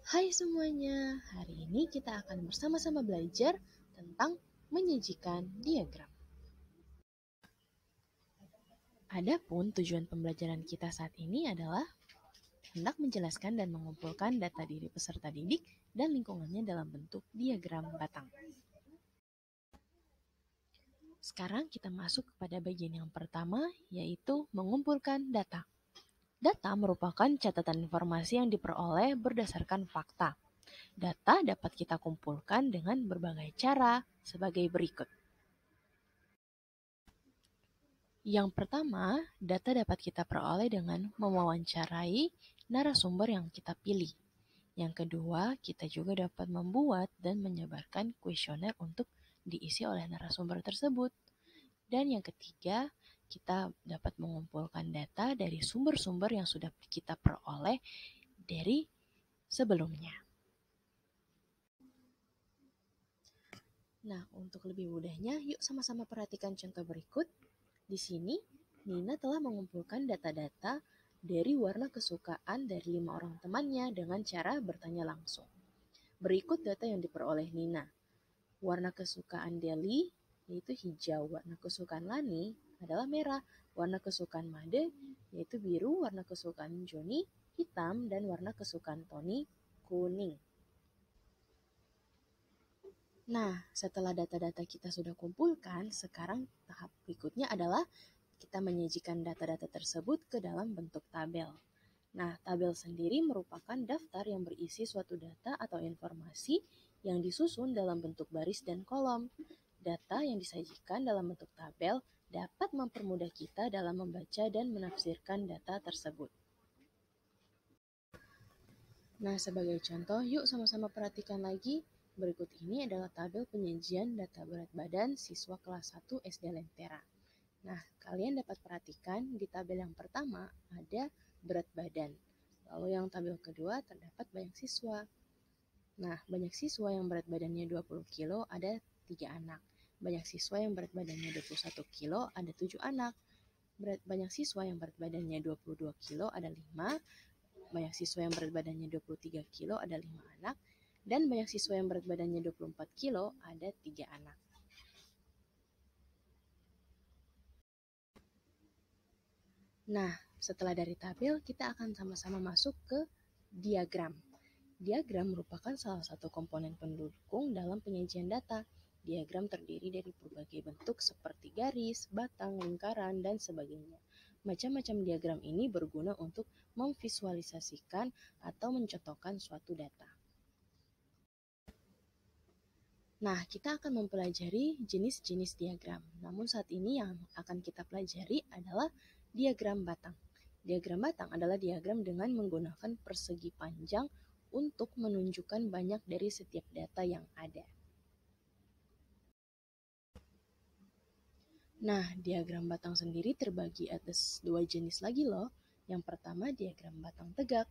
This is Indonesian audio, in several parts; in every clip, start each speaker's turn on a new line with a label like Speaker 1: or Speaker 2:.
Speaker 1: Hai semuanya, hari ini kita akan bersama-sama belajar tentang menyajikan diagram. Adapun tujuan pembelajaran kita saat ini adalah hendak menjelaskan dan mengumpulkan data diri peserta didik dan lingkungannya dalam bentuk diagram batang. Sekarang kita masuk kepada bagian yang pertama, yaitu mengumpulkan data. Data merupakan catatan informasi yang diperoleh berdasarkan fakta. Data dapat kita kumpulkan dengan berbagai cara sebagai berikut. Yang pertama, data dapat kita peroleh dengan mewawancarai narasumber yang kita pilih. Yang kedua, kita juga dapat membuat dan menyebarkan kuesioner untuk diisi oleh narasumber tersebut. Dan yang ketiga, kita dapat mengumpulkan data dari sumber-sumber yang sudah kita peroleh dari sebelumnya. Nah, untuk lebih mudahnya, yuk sama-sama perhatikan contoh berikut. Di sini, Nina telah mengumpulkan data-data dari warna kesukaan dari 5 orang temannya dengan cara bertanya langsung. Berikut data yang diperoleh Nina. Warna kesukaan Deli yaitu hijau, warna kesukaan Lani adalah merah, warna kesukaan Made yaitu biru, warna kesukaan Joni hitam, dan warna kesukaan Tony kuning. Nah, setelah data-data kita sudah kumpulkan, sekarang tahap berikutnya adalah kita menyajikan data-data tersebut ke dalam bentuk tabel. Nah, tabel sendiri merupakan daftar yang berisi suatu data atau informasi yang disusun dalam bentuk baris dan kolom. Data yang disajikan dalam bentuk tabel dapat mempermudah kita dalam membaca dan menafsirkan data tersebut. Nah, sebagai contoh, yuk sama-sama perhatikan lagi. Berikut ini adalah tabel penyajian data berat badan siswa kelas 1 SD Lentera. Nah, kalian dapat perhatikan di tabel yang pertama ada berat badan. Lalu yang tabel kedua terdapat banyak siswa. Nah, banyak siswa yang berat badannya 20 kilo ada 3 anak. Banyak siswa yang berat badannya 21 kilo ada 7 anak. Banyak siswa yang berat badannya 22 kilo ada 5. Banyak siswa yang berat badannya 23 kilo ada 5 anak. Dan banyak siswa yang berat badannya 24 kilo ada 3 anak. Nah, setelah dari tabel, kita akan sama-sama masuk ke diagram. Diagram merupakan salah satu komponen pendukung dalam penyajian data. Diagram terdiri dari berbagai bentuk seperti garis, batang, lingkaran, dan sebagainya. Macam-macam diagram ini berguna untuk memvisualisasikan atau mencontohkan suatu data. Nah, kita akan mempelajari jenis-jenis diagram. Namun saat ini yang akan kita pelajari adalah diagram batang. Diagram batang adalah diagram dengan menggunakan persegi panjang untuk menunjukkan banyak dari setiap data yang ada. Nah, diagram batang sendiri terbagi atas 2 jenis lagi loh. Yang pertama, diagram batang tegak.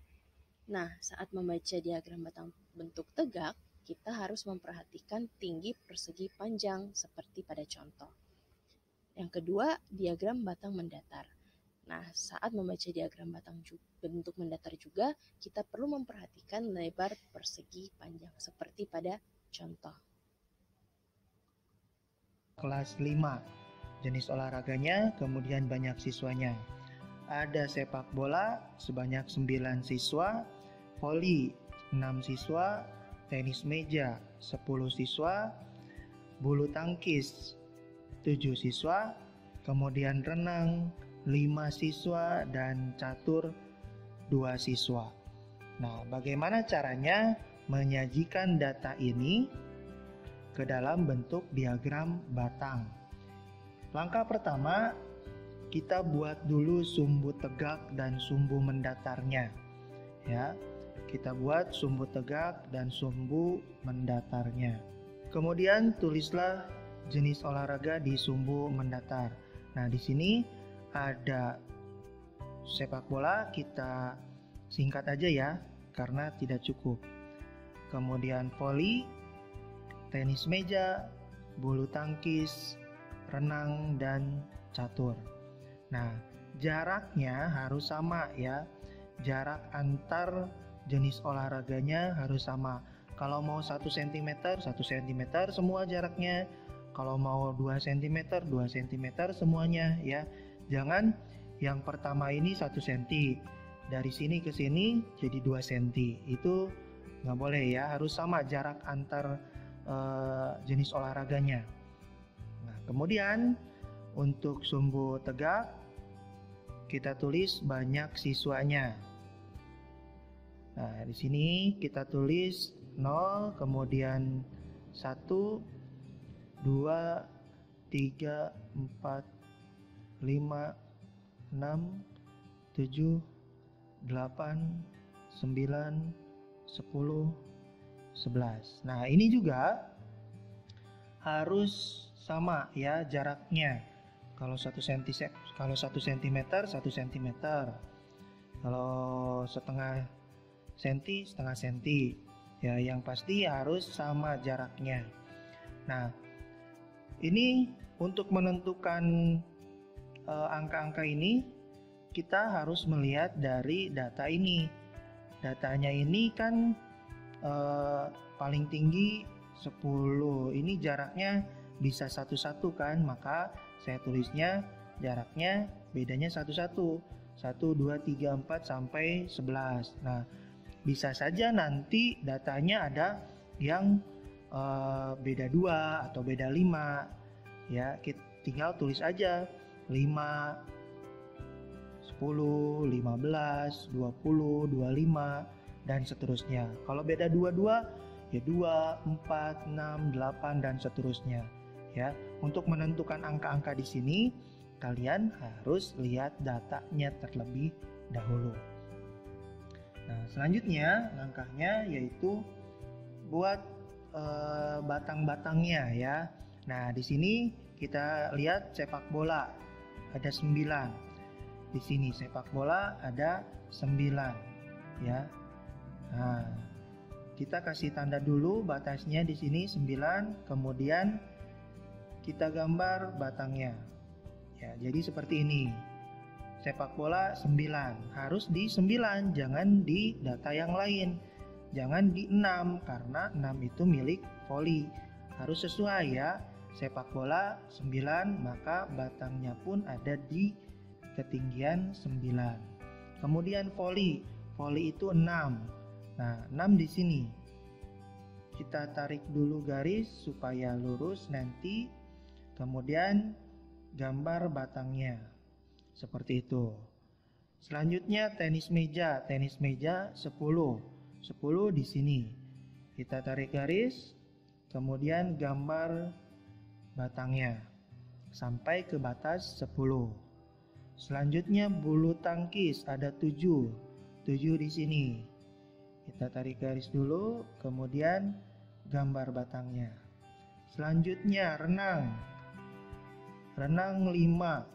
Speaker 1: Nah, saat membaca diagram batang bentuk tegak, kita harus memperhatikan tinggi persegi panjang seperti pada contoh. Yang kedua, diagram batang mendatar. Nah, saat membaca diagram batang bentuk mendatar juga, kita perlu memperhatikan lebar persegi panjang seperti pada contoh.
Speaker 2: Kelas 5, jenis olahraganya, kemudian banyak siswanya. Ada sepak bola sebanyak 9 siswa, voli 6 siswa, tenis meja 10 siswa, bulu tangkis 7 siswa, kemudian renang 5 siswa, dan catur 2 siswa. Nah, bagaimana caranya menyajikan data ini ke dalam bentuk diagram batang? Langkah pertama, kita buat dulu sumbu tegak dan sumbu mendatarnya. Ya, kita buat sumbu tegak dan sumbu mendatarnya. Kemudian tulislah jenis olahraga di sumbu mendatar. Nah, di sini ada sepak bola, kita singkat aja ya, karena tidak cukup. Kemudian voli, tenis meja, bulu tangkis, renang, dan catur. Nah, jaraknya harus sama ya. Jarak antar jenis olahraganya harus sama. Kalau mau 1 cm, 1 cm semua jaraknya. Kalau mau 2 cm, 2 cm semuanya ya. Jangan yang pertama ini 1 cm. Dari sini ke sini jadi 2 cm. Itu nggak boleh ya, harus sama jarak antar jenis olahraganya. Nah, kemudian untuk sumbu tegak kita tulis banyak siswanya. Nah, di sini kita tulis 0, kemudian 1, 2, 3, 4, 5, 6, 7, 8, 9, 10, 11. Nah, ini juga harus sama ya jaraknya. Kalau 1 cm, 1 cm. Kalau setengah senti, setengah senti. Ya, yang pasti harus sama jaraknya. Nah, ini untuk menentukan angka-angka ini kita harus melihat dari data ini. Datanya ini kan paling tinggi 10. Ini jaraknya bisa 1-1 kan, maka saya tulisnya jaraknya bedanya 1-1. 1, 2, 3, 4 sampai 11. Nah, bisa saja nanti datanya ada yang beda 2 atau beda 5. Ya, kita tinggal tulis aja 5, 10, 15, 20, 25 dan seterusnya. Kalau beda 22 ya 2, 4, 6, 8 dan seterusnya. Ya, untuk menentukan angka-angka di sini kalian harus lihat datanya terlebih dahulu. Nah, selanjutnya langkahnya yaitu buat batang-batangnya ya. Nah, di sini kita lihat sepak bola ada 9. Di sini sepak bola ada 9 ya. Nah, kita kasih tanda dulu batasnya di sini 9, kemudian kita gambar batangnya. Ya, jadi seperti ini. Sepak bola 9, harus di 9, jangan di data yang lain. Jangan di 6 karena 6 itu milik voli. Harus sesuai ya. Sepak bola 9, maka batangnya pun ada di ketinggian 9. Kemudian voli. Voli itu 6. Nah, 6 di sini. Kita tarik dulu garis supaya lurus nanti. Kemudian gambar batangnya. Seperti itu. Selanjutnya tenis meja. Tenis meja 10. 10 di sini. Kita tarik garis, kemudian gambar batangnya sampai ke batas 10. Selanjutnya bulu tangkis ada 7. 7 di sini. Kita tarik garis dulu, kemudian gambar batangnya. Selanjutnya renang. Renang 5.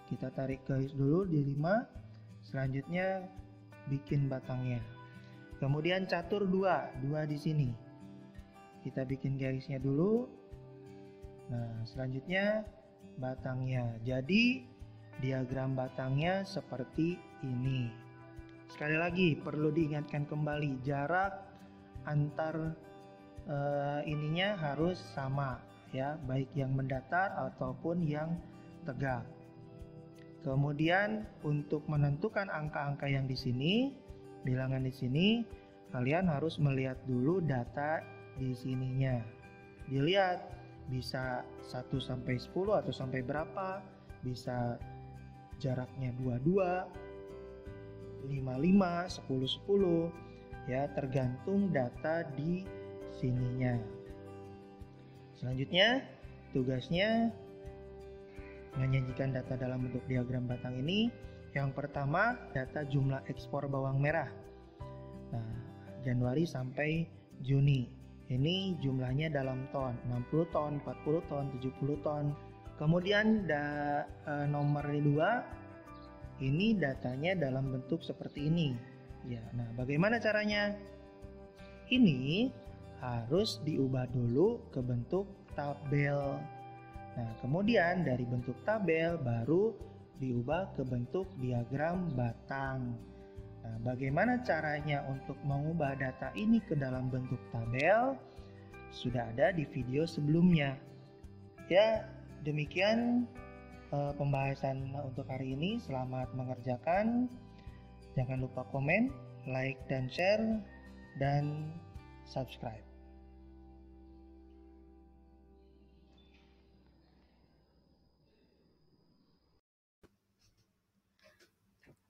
Speaker 2: Kita tarik garis dulu di 5. Selanjutnya bikin batangnya. Kemudian catur 2. 2 di sini. Kita bikin garisnya dulu. Nah, selanjutnya batangnya. Jadi diagram batangnya seperti ini. Sekali lagi perlu diingatkan kembali, jarak antar ininya harus sama ya, baik yang mendatar ataupun yang tegak. Kemudian untuk menentukan angka-angka yang di sini, bilangan di sini, kalian harus melihat dulu data di sininya. Dilihat bisa 1 sampai 10 atau sampai berapa, bisa jaraknya 22, 55, 10, 10 ya, tergantung data di sininya. Selanjutnya tugasnya menyajikan data dalam bentuk diagram batang ini. Yang pertama data jumlah ekspor bawang merah. Nah, Januari sampai Juni. Ini jumlahnya dalam ton, 60 ton, 40 ton, 70 ton. Kemudian nomor 2, ini datanya dalam bentuk seperti ini. Ya, nah bagaimana caranya? Ini harus diubah dulu ke bentuk tabel. Nah, kemudian dari bentuk tabel baru diubah ke bentuk diagram batang. Nah, bagaimana caranya untuk mengubah data ini ke dalam bentuk tabel? Sudah ada di video sebelumnya. Ya, demikian pembahasan untuk hari ini. Selamat mengerjakan. Jangan lupa komen, like, dan share, dan subscribe.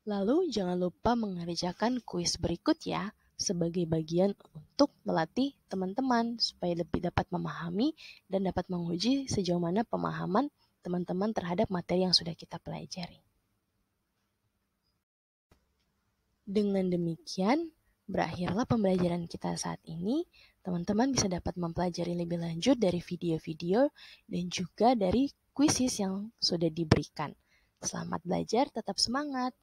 Speaker 1: Lalu jangan lupa mengerjakan kuis berikut ya, sebagai bagian untuk melatih teman-teman supaya lebih dapat memahami dan dapat menguji sejauh mana pemahaman teman-teman terhadap materi yang sudah kita pelajari. Dengan demikian, berakhirlah pembelajaran kita saat ini. Teman-teman bisa dapat mempelajari lebih lanjut dari video-video dan juga dari kuisis yang sudah diberikan. Selamat belajar, tetap semangat!